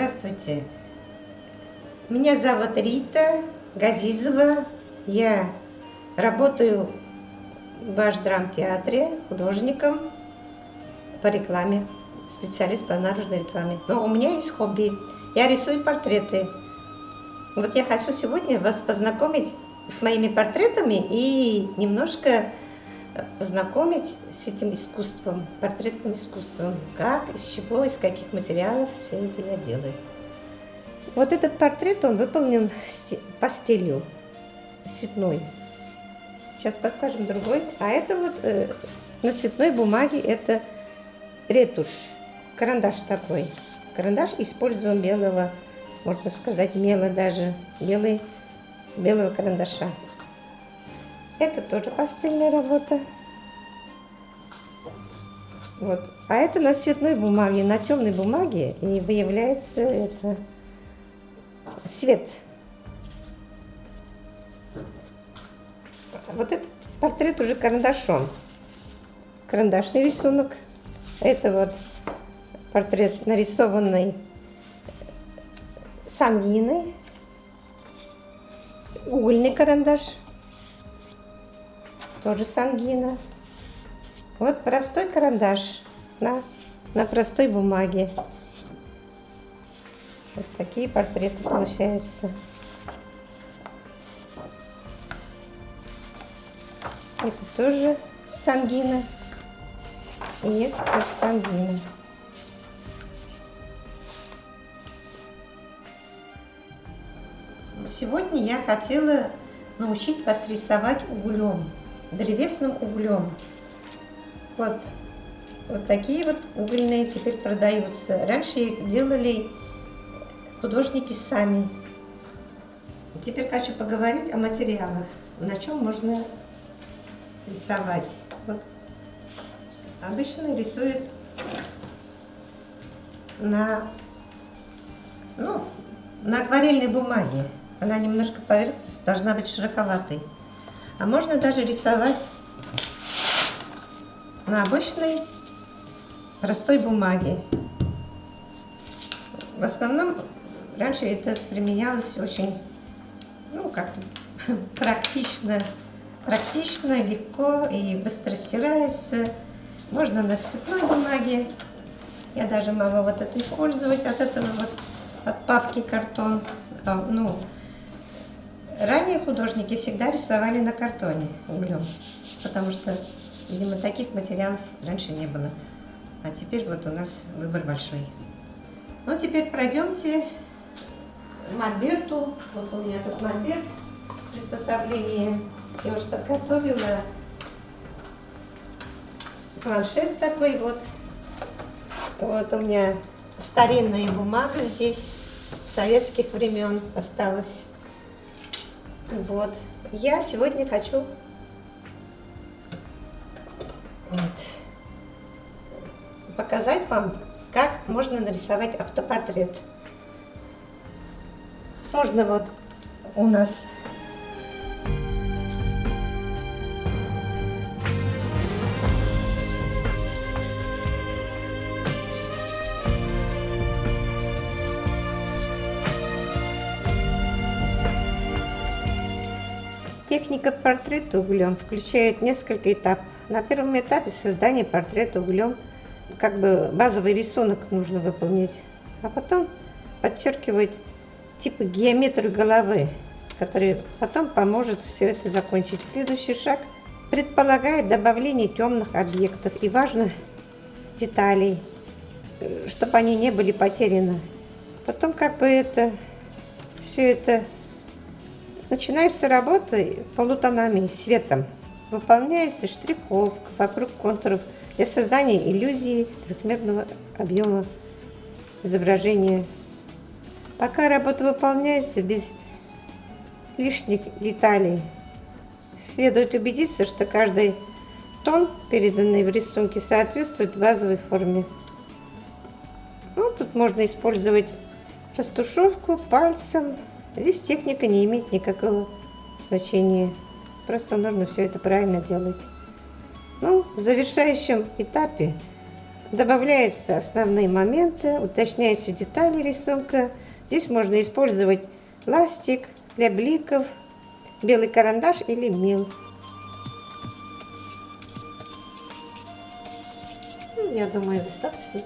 Здравствуйте. Меня зовут Рита Газизова. Я работаю в Башдрамтеатре художником по рекламе, специалист по наружной рекламе. Но у меня есть хобби. Я рисую портреты. Вот я хочу сегодня вас познакомить с моими портретами и немножко познакомить с этим искусством, портретным искусством. Как, из чего, из каких материалов все это я делаю. Вот этот портрет, он выполнен пастелью, цветной. Сейчас покажем другой. А это вот на цветной бумаге, это ретушь, карандаш такой. Карандаш используем белого, можно сказать, мела даже, белого карандаша. Это тоже пастельная работа. Вот. А это на цветной бумаге, на темной бумаге, и выявляется это свет. Вот этот портрет уже карандашом. Карандашный рисунок. Это вот портрет, нарисованный сангиной. Угольный карандаш. Тоже сангина. Вот простой карандаш на простой бумаге. Вот такие портреты получаются. Это тоже сангина. И это тоже сангина. Сегодня я хотела научить вас рисовать углем, древесным углем. Вот такие вот угольные теперь продаются. Раньше их делали художники сами. Теперь хочу поговорить о материалах, на чем можно рисовать. Вот обычно рисуют на акварельной бумаге. Она немножко поверхность должна быть шероховатой. А можно даже рисовать на обычной простой бумаге. В основном раньше это применялось очень, как-то практично, легко и быстро стирается. Можно на цветной бумаге. Я даже могу вот это использовать от этого от папки картон. Ранее художники всегда рисовали на картоне углем, потому что, видимо, таких материалов раньше не было. А теперь вот у нас выбор большой. Теперь пройдемте к мольберту. Вот у меня тут мольберт, приспособление. Я уже подготовила планшет такой вот. Вот у меня старинная бумага здесь, советских времен осталась. Вот. Я сегодня хочу показать вам, как можно нарисовать автопортрет. Можно вот у нас техника портрета углем включает несколько этапов. На первом этапе создания портрета углем базовый рисунок нужно выполнить, а потом подчеркивать геометрию головы, который потом поможет все это закончить. Следующий шаг предполагает добавление темных объектов и важных деталей, чтобы они не были потеряны. Потом все это начинается работа полутонами, светом. Выполняется штриховка вокруг контуров для создания иллюзии трехмерного объема изображения. Пока работа выполняется без лишних деталей, следует убедиться, что каждый тон, переданный в рисунке, соответствует базовой форме. Тут можно использовать растушевку пальцем. Здесь техника не имеет никакого значения. Просто нужно все это правильно делать. В завершающем этапе Добавляются основные моменты, уточняются детали рисунка. Здесь можно использовать ластик для бликов, белый карандаш или мел. Я думаю, достаточно.